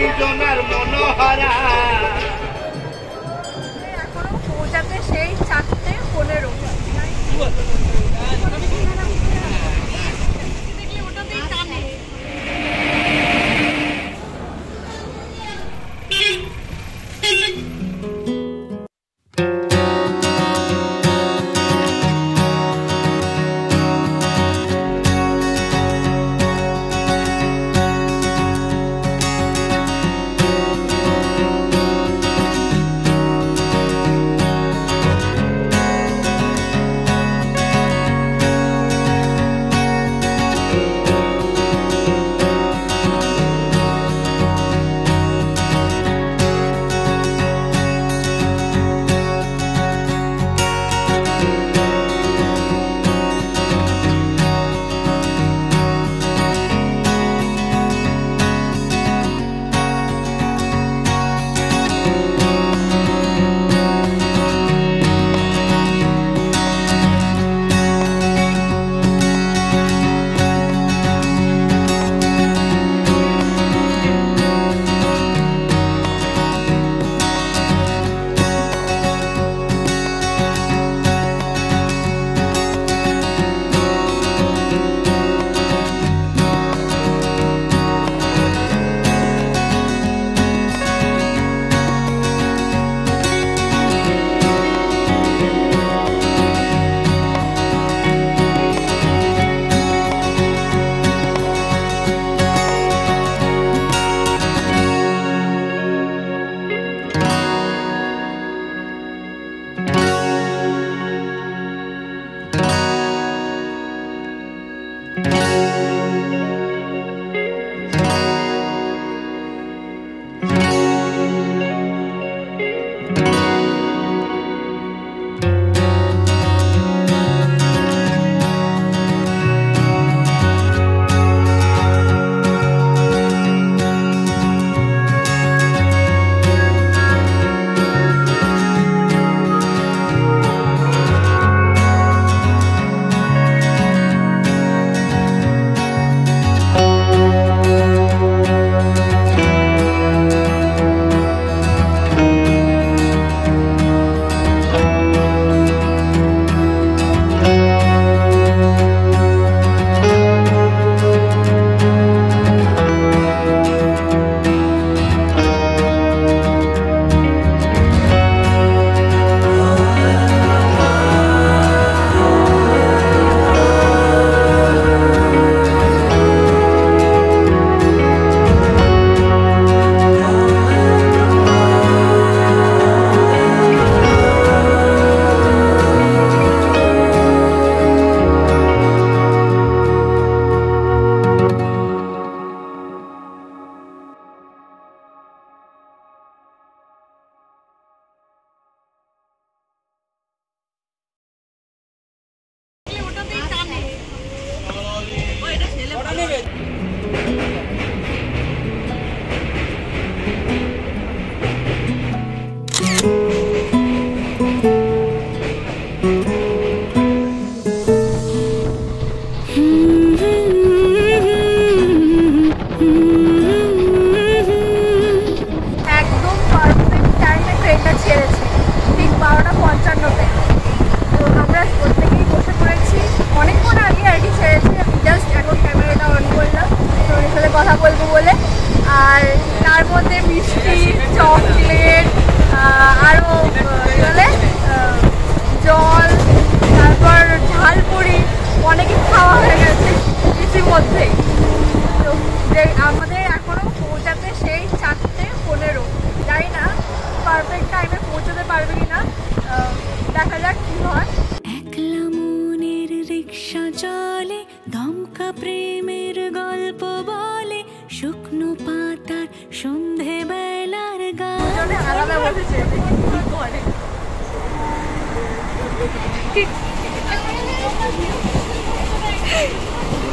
দুজনার মনোহরা। এখনো পৌঁছাতে সেই 4:15।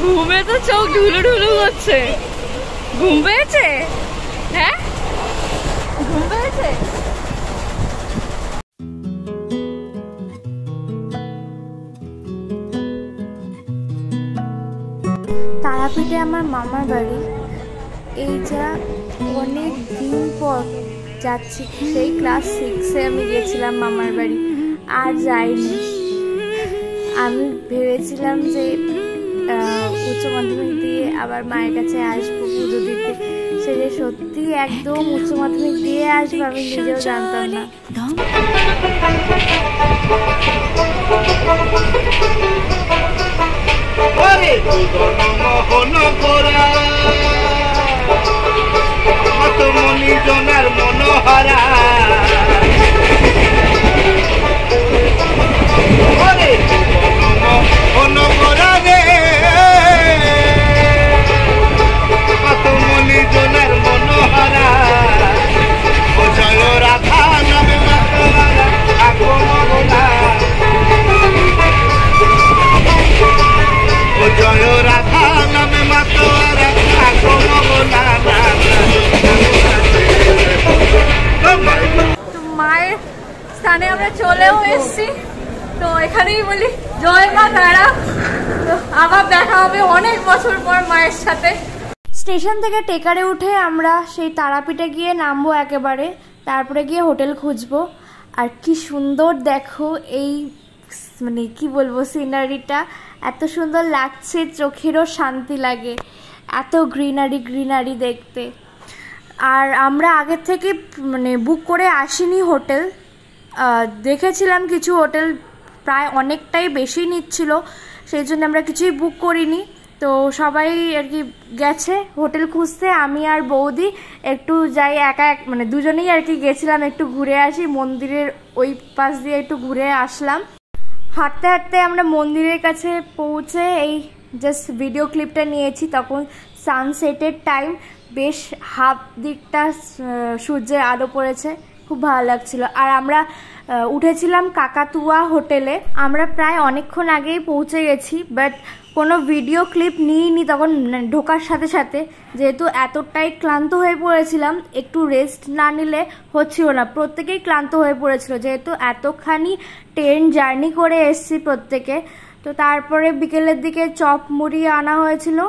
ঘুমে তো চোখ ঢুলু ঢুলু করছে। ঘুম পেয়েছে? হ্যাঁ ঘুম পেয়েছে। তারাপীঠে আমার মামার বাড়ি। এই যা অনেক দিন পর যাচ্ছি, সেই ক্লাস 6-এ আমি গিয়েছিলাম মামার বাড়ি, আর যাইনি। আমি ভেবেছিলাম যে উচ্চ মাধ্যমিক দিয়ে আবার মায়ের কাছে আসবো পুজো দিতে, সে যে সত্যি একদম উচ্চ মাধ্যমিক দিয়ে আসবো আমি নিজেও জানতাম না। জনার মনোহরা মনোহরা রে মনি জনার মনোহরা ও জয় রাধা নামে মাতোয়ারা আগো মগনা ও জয় রাধা নামে মাতোয়ারা আগো মগনা। তো মায়ের স্থানে আমরা চলেও এসেছি, তো এখানেই বলি জয় মা তারা। তো আবার দেখা হবে অনেক বছর পর মায়ের সাথে। স্টেশন থেকে টেকারে উঠে আমরা সেই তারাপীঠে গিয়ে নামবো একেবারে, তারপরে গিয়ে হোটেল খুঁজবো। আর কি সুন্দর দেখো এই, মানে কি বলবো, সিনারিটা এত সুন্দর লাগছে, চোখেরও শান্তি লাগে, এত গ্রিনারি গ্রিনারি দেখতে। আর আমরা আগের থেকে মানে বুক করে আসিনি হোটেল, দেখেছিলাম কিছু হোটেল প্রায় অনেকটাই বেশি নিচ্ছিল, সেই জন্য আমরা কিছুই বুক করিনি। তো সবাই আর কি গেছে হোটেল খুঁজতে, আমি আর বৌদি একটু যাই একা মানে দুজনেই আর কি গেছিলাম একটু ঘুরে আসি, মন্দিরের ওই পাশ দিয়ে একটু ঘুরে আসলাম। হাঁটতে হাঁটতে আমরা মন্দিরের কাছে পৌঁছে এই জাস্ট ভিডিও ক্লিপটা নিয়েছি, তখন সানসেটের টাইম, বেশ হাফ দিকটা সূর্যের আলো পড়েছে, খুব ভালো লাগছিল। আর আমরা উঠেছিলাম কাকাতুয়া হোটেলে, আমরা প্রায় অনেকক্ষণ আগেই পৌঁছে গেছি, বাট কোনো ভিডিও ক্লিপ নিইনি তখন ঢোকার সাথে সাথে, যেহেতু এতটাই ক্লান্ত হয়ে পড়েছিলাম, একটু রেস্ট না নিলে হচ্ছিল না, প্রত্যেকেই ক্লান্ত হয়ে পড়েছিল যেহেতু এতখানি ট্রেন জার্নি করে এসছি প্রত্যেকে। তো তারপরে বিকেলের দিকে চপ মুড়ি আনা হয়েছিল,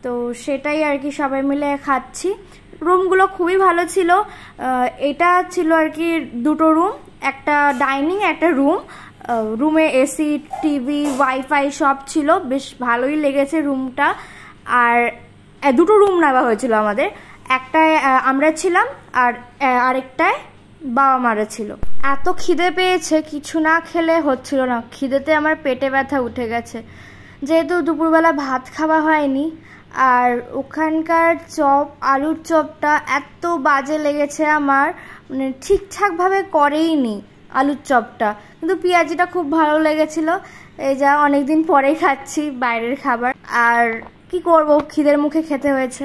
তো সেটাই আর কি সবাই মিলে খাচ্ছি। রুমগুলো খুবই ভালো ছিল, এটা ছিল আর কি দুটো রুম, একটা ডাইনিং একটা রুম, রুমে এসি টিভি ওয়াইফাই সব ছিল, বেশ ভালোই লেগেছে রুমটা। আর দুটো রুম নেওয়া হয়েছিল আমাদের, একটায় আমরা ছিলাম আর আরেকটায় বাবা মারা ছিল। এত খিদে পেয়েছে, কিছু না খেলে হচ্ছিল না, খিদেতে আমার পেটে ব্যথা উঠে গেছে, যেহেতু দুপুরবেলা ভাত খাওয়া হয়নি। আর ওখানকার চপ, আলুর চপটা এত বাজে লেগেছে আমার, মানে ঠিকঠাকভাবে করেইনি আলুর চপটা, কিন্তু পেঁয়াজিটা খুব ভালো লেগেছিল। এই যা অনেকদিন পরেই খাচ্ছি বাইরের খাবার, আর কি করব, খিদের মুখে খেতে হয়েছে।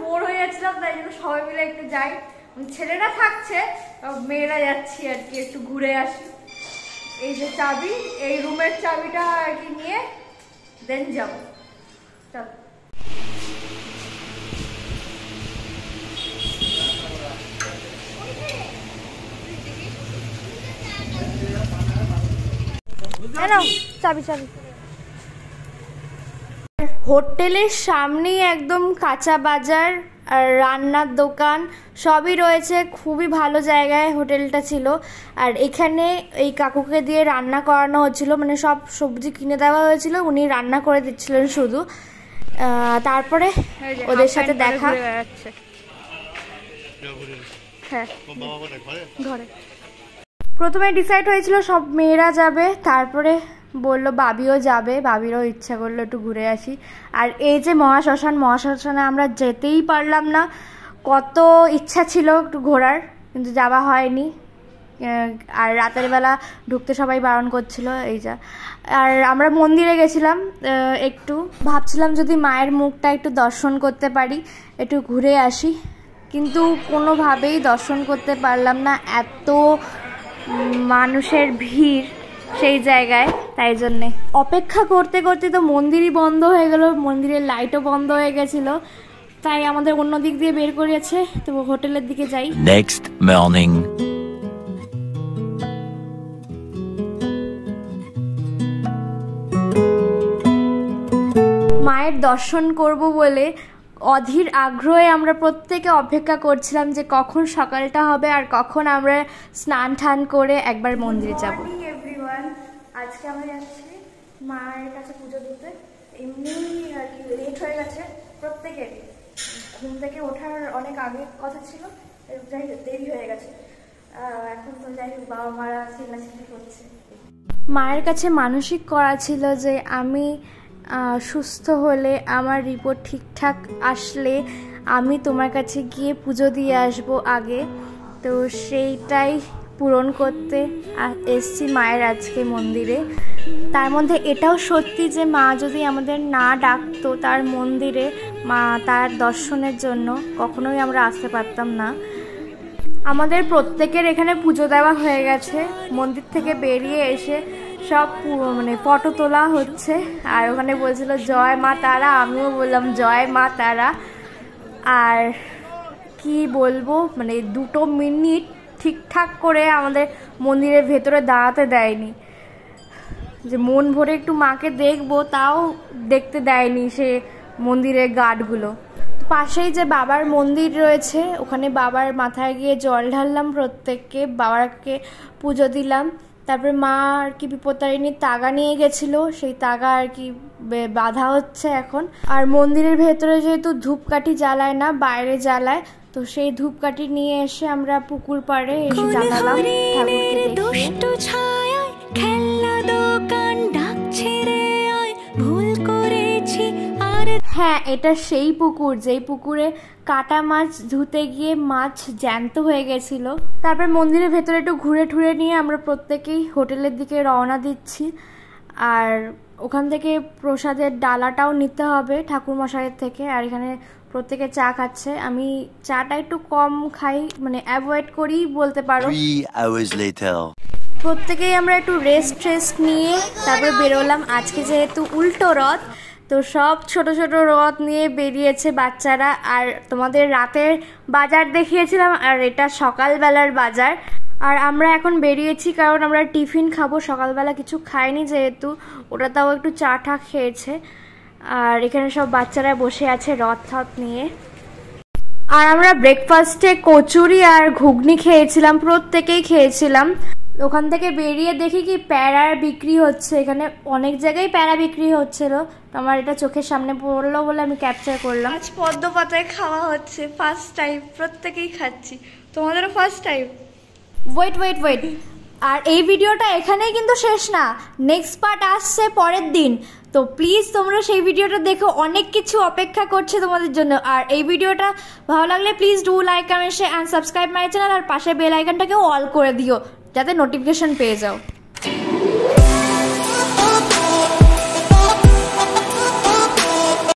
বোর হয়ে যাচ্ছিলাম, তাই জন্য সবাই মিলে একটু যাই, ছেলেরা থাকছে, মেয়েরা যাচ্ছি আর কি একটু ঘুরে আসি। এই যে চাবি, এই রুমের চাবিটা আর কি নিয়ে দেন যাবো, চল। চাবি চাবি। হোটেলের সামনেই একদম কাঁচা বাজার আর রান্নার দোকান সবই রয়েছে, খুবই ভালো জায়গায় হোটেলটা ছিল। আর এখানে এই কাকুকে দিয়ে রান্না করানো হচ্ছিল, মানে সব সবজি কিনে দেওয়া হয়েছিল, উনি রান্না করে দিচ্ছিলেন শুধু। তারপরে ওদের সাথে দেখা, হ্যাঁ ঘরে। প্রথমে ডিসাইড হয়েছিল সব মেয়েরা যাবে, তারপরে বললো বাবিও যাবে, বাবিরও ইচ্ছা করলো একটু ঘুরে আসি। আর এই যে মহাশ্মশানে আমরা যেতেই পারলাম না, কত ইচ্ছা ছিল একটু ঘোরার, কিন্তু যাওয়া হয়নি। আর রাতের বেলা ঢুকতে সবাই বারণ করছিল, এই যা। আর আমরা মন্দিরে গেছিলাম, একটু ভাবছিলাম যদি মায়ের মুখটা একটু দর্শন করতে পারি, একটু ঘুরে আসি, কিন্তু কোনোভাবেই দর্শন করতে পারলাম না, এত মানুষের ভিড় সেই জায়গায়। তাই জন্যে অপেক্ষা করতে করতে তো মন্দিরই বন্ধ হয়ে গেল, মন্দিরের লাইটও বন্ধ হয়ে গেছিল, তাই আমাদের অন্য দিক দিয়ে বের করিয়েছে। তো হোটেলের দিকে যাই। Next morning. মায়ের দর্শন করব বলে অধীর আগ্রহে আমরা প্রত্যেকে অপেক্ষা করছিলাম যে কখন সকালটা হবে আর কখন আমরা স্নান টান করে একবার মন্দিরে যাব। এভরিওয়ান, আজকে আমরা যাচ্ছি মায়ের কাছে পুজো দিতে। এমনি আর কি লেট হয়ে গেছে প্রত্যেকের, ঘুম থেকে ওঠার অনেক আগে কথা ছিল, যাই দেরি হয়ে গেছে। এখন তো যাই হোক বাবা মারা চিল্লাচিল্লি করছে। মায়ের কাছে মানসিক করা ছিল যে আমি সুস্থ হলে, আমার রিপোর্ট ঠিকঠাক আসলে আমি তোমার কাছে গিয়ে পুজো দিয়ে আসবো আগে। তো সেইটাই পূরণ করতে এসছি মায়ের আজকে মন্দিরে। তার মধ্যে এটাও সত্যি যে মা যদি আমাদের না ডাকতো তার মন্দিরে, মা তার দর্শনের জন্য, কখনোই আমরা আসতে পারতাম না। আমাদের প্রত্যেকের এখানে পুজো দেওয়া হয়ে গেছে। মন্দির থেকে বেরিয়ে এসে সব মানে ফটো তোলা হচ্ছে, আর ওখানে বলছিল জয় মা তারা, আমিও বললাম জয় মা তারা। আর কি বলবো, মানে 2 মিনিট ঠিকঠাক করে আমাদের মন্দিরের ভেতরে দাঁড়াতে দেয়নি, যে মন ভরে একটু মাকে দেখবো তাও দেখতে দেয়নি সে মন্দিরের গার্ডগুলো। পাশেই যে বাবার মন্দির রয়েছে, ওখানে বাবার মাথায় গিয়ে জল ঢাললাম প্রত্যেককে, বাবাকে পুজো দিলাম। তারপরে মা আর কি বিপত্তারিণীর তাগা নিয়ে গেছিলো, সেই তাগা আর কি বাঁধা হচ্ছে এখন। আর মন্দিরের ভেতরে যেহেতু ধূপকাঠি জ্বালায় না, বাইরে জ্বালায়, তো সেই ধূপকাঠি নিয়ে এসে আমরা পুকুর পাড়ে এসে জ্বালালাম ঠাকুরকে দেখে। হ্যাঁ, এটা সেই পুকুর যেই পুকুরে কাটা মাছ ধুতে গিয়ে মাছ জ্যান্ত হয়ে গেছিল। তারপর মন্দিরের ভেতরে একটু ঘুরে ঠুরে নিয়ে আমরা প্রত্যেকেই হোটেলের দিকে রওনা দিচ্ছি। আর ওখান থেকে প্রসাদের ডালাটাও নিতে হবে ঠাকুরমশাইয়ের থেকে। আর এখানে প্রত্যেকে চা খাচ্ছে, আমি চাটা একটু কম খাই, মানে অ্যাভয়েড করি বলতে পারো। প্রত্যেকেই আমরা একটু রেস্ট নিয়ে তারপরে বেরোলাম। আজকে যেহেতু উল্টো রথ, তো সব ছোট ছোট রথ নিয়ে বেরিয়েছে বাচ্চারা। আর তোমাদের রাতের বাজার দেখিয়েছিলাম, আর এটা সকালবেলার বাজার। আর আমরা এখন বেরিয়েছি কারণ আমরা টিফিন খাবো, সকালবেলা কিছু খাইনি যেহেতু, ওটা তাও একটু চা টা খেয়েছে। আর এখানে সব বাচ্চারা বসে আছে রথ নিয়ে। আর আমরা ব্রেকফাস্টে কচুরি আর ঘুগনি খেয়েছিলাম, প্রত্যেকেই খেয়েছিলাম। ওখান থেকে বেরিয়ে দেখি কি প্যারার বিক্রি হচ্ছে, এখানে অনেক জায়গায় প্যারা বিক্রি হচ্ছিল, তো আমার এটা চোখের সামনে পড়লো বলে আমি ক্যাপচার করলাম। আজ পদ্ম পাতায় খাওয়া হচ্ছে, ফার্স্ট টাইম, প্রত্যেকেই খাচ্ছি। তোমাদেরও ফার্স্ট টাইম? ওয়েট, আর এই ভিডিওটা এখানেই কিন্তু শেষ না, নেক্সট পার্ট আসছে পরের দিন। তো প্লিজ তোমরা সেই ভিডিওটা দেখো, অনেক কিছু অপেক্ষা করছে তোমাদের জন্য। আর এই ভিডিওটা ভালো লাগলে please do like, comment, share and subscribe my channel. আর পাশে বেল আইকনটাকেও অল করে দিও যাতে নোটিফিকেশন পেয়ে যাও।